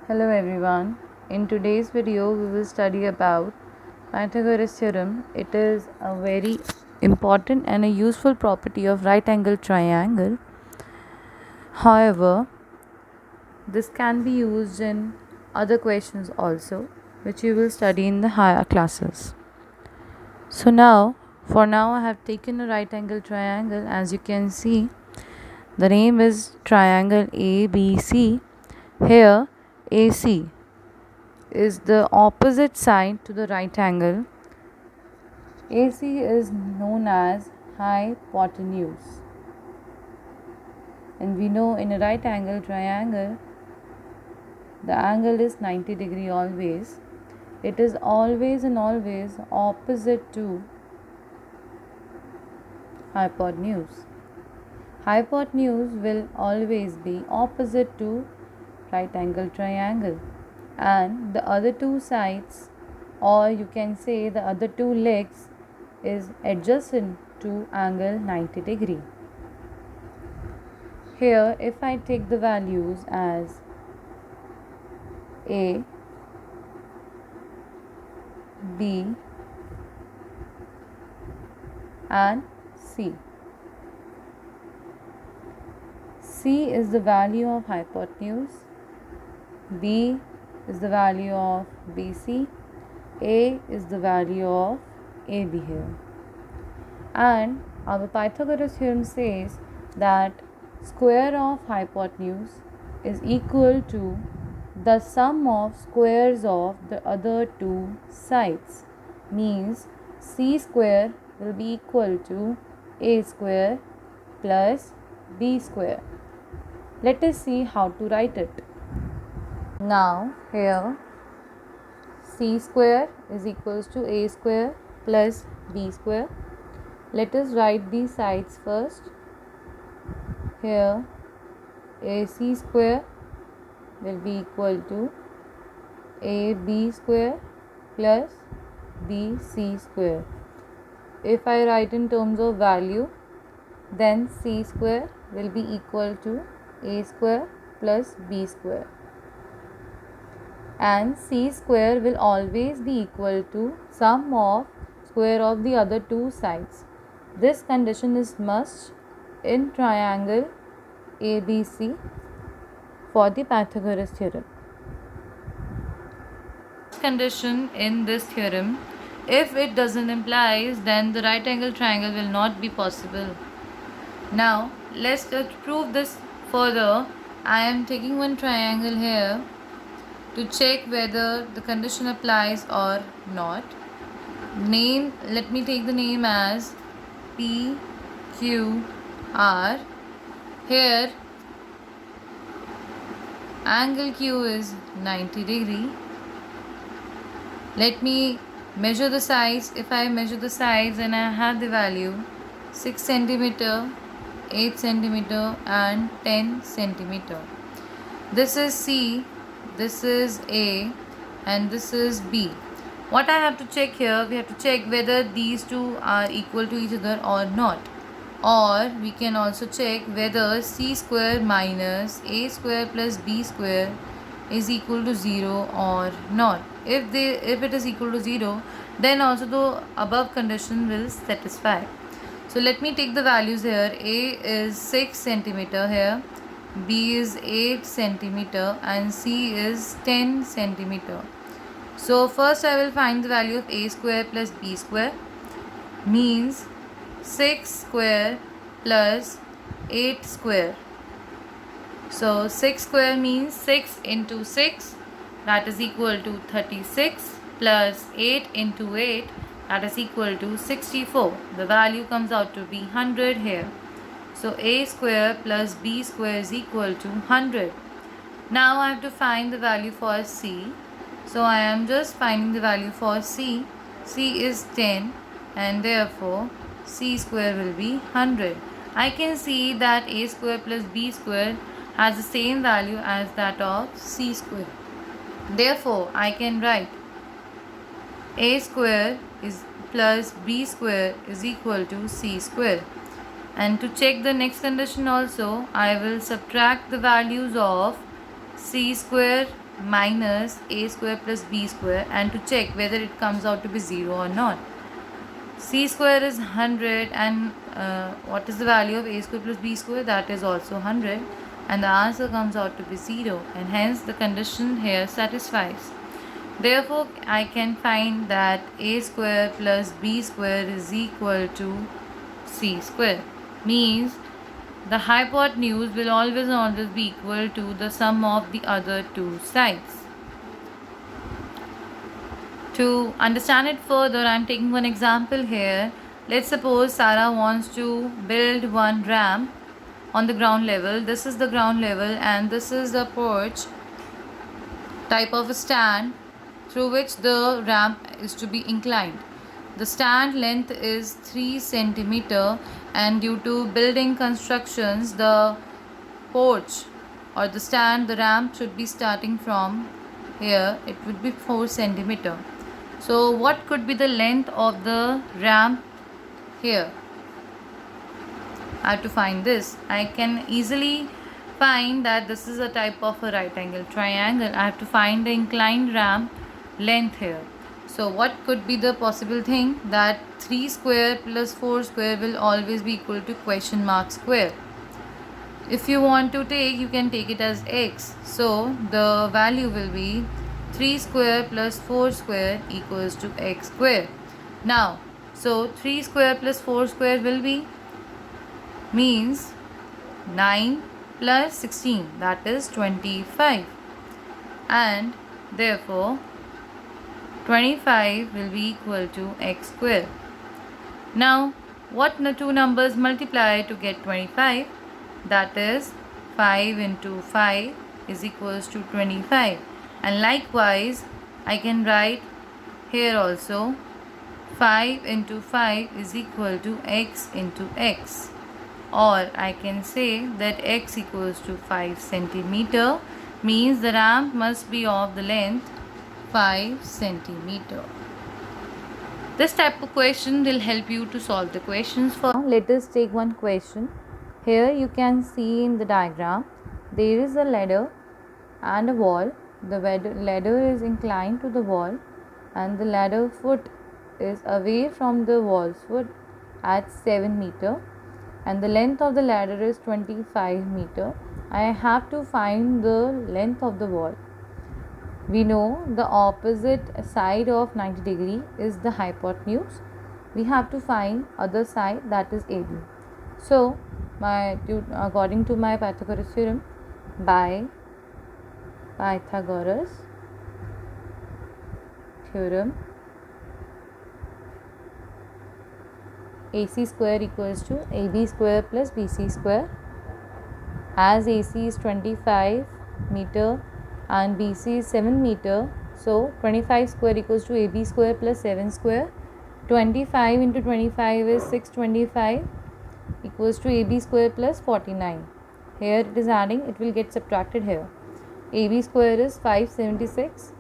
Hello everyone. In today's video we will study about Pythagoras theorem. It is a very important and a useful property of right angle triangle. However, this can be used in other questions also, which you will study in the higher classes. For now I have taken a right angle triangle. As you can see, the name is triangle ABC. Here AC is the opposite side to the right angle. AC is known as hypotenuse. And we know in a right angle triangle, the angle is 90 degree always. It is always and always opposite to hypotenuse. Hypotenuse will always be opposite to right angle triangle, and the other two sides, or you can say the other two legs, is adjacent to angle 90 degree. Here if I take the values as A, B and C. C is the value of hypotenuse, B is the value of BC, A is the value of AB here. And our Pythagoras theorem says that square of hypotenuse is equal to the sum of squares of the other two sides. Means C square will be equal to A square plus B square. Let us see how to write it. Now here C square is equals to A square plus B square. Let us write these sides first. Here AC square will be equal to AB square plus BC square. If I write in terms of value, then C square will be equal to A square plus B square, and C square will always be equal to sum of square of the other two sides. This condition is must in triangle ABC for the Pythagoras theorem. Condition in this theorem, if it doesn't implies, then the right angle triangle will not be possible. Now let's prove this further. I am taking one triangle here to check whether the condition applies or not. Let me take the name as PQR. Here angle Q is 90 degree. Let me measure the sides. If I measure the sides and I have the value 6 centimeter, 8 centimeter and 10 centimeter. This is C, this is A and this is B. What I have to check here, we have to check whether these two are equal to each other or not. Or we can also check whether C square minus A square plus B square is equal to 0 or not. If it is equal to 0, then also the above condition will satisfy. So let me take the values here. A is 6 centimeter here, B is 8 centimeter and C is 10 centimeter. So first I will find the value of A square plus B square, means 6 square plus 8 square. So 6 square means 6 into 6, that is equal to 36, plus 8 into 8, that is equal to 64. The value comes out to be 100 here. So A square plus B square is equal to 100. Now I have to find the value for C. So I am just finding the value for C. C is 10 and therefore C square will be 100. I can see that A square plus B square has the same value as that of C square. Therefore I can write A square is plus B square is equal to C square. And to check the next condition also, I will subtract the values of C square minus a square plus b square and to check whether it comes out to be 0 or not. C square is 100 and what is the value of a square plus b square? That is also 100 and the answer comes out to be 0 and hence the condition here satisfies. Therefore, I can find that a square plus b square is equal to c square. Means the hypotenuse will always be equal to the sum of the other two sides. To understand it further, I am taking one example here. Let's suppose Sarah wants to build one ramp on the ground level. This is the ground level and this is the porch type of a stand through which the ramp is to be inclined. The stand length is 3 centimeter and due to building constructions, the porch or the stand, the ramp should be starting from here. It would be 4 centimeter. So what could be the length of the ramp here? I have to find this. I can easily find that this is a type of a right angle triangle. I have to find the inclined ramp length here. So what could be the possible thing? That 3 square plus 4 square will always be equal to question mark square. If you want to take, you can take it as x. So the value will be 3 square plus 4 square equals to x square. Now, so 3 square plus 4 square will be means 9 plus 16, that is 25, and therefore 25 will be equal to x square. Now what two numbers multiply to get 25? That is 5 into 5 is equals to 25, and likewise I can write here also 5 into 5 is equal to x into x, or I can say that x equals to 5 centimeter, means the ramp must be of the length 5 centimeter. This type of question will help you to solve the questions. For let us take one question. Here you can see in the diagram there is a ladder and a wall. The ladder is inclined to the wall and the ladder foot is away from the wall's foot at 7 meter and the length of the ladder is 25 meter. I have to find the length of the wall. We know the opposite side of 90 degree is the hypotenuse. We have to find other side, that is AB. So according to my Pythagoras theorem, by Pythagoras theorem, AC square equals to AB square plus BC square. As AC is 25 meter and BC is 7 meter, so 25 square equals to AB square plus 7 square. 25 into 25 is 625 equals to AB square plus 49. Here it is adding, it will get subtracted here. AB square is 576.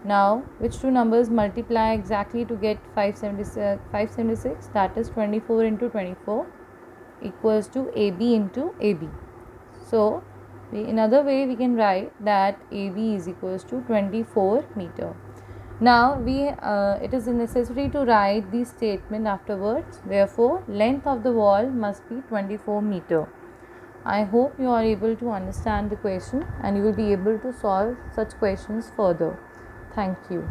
Now which two numbers multiply exactly to get 576? That is 24 into 24 equals to AB into AB. So in other way we can write that AB is equals to 24 meter. Now it is necessary to write the statement afterwards. Therefore length of the wall must be 24 meter. I hope you are able to understand the question and you will be able to solve such questions further. Thank you.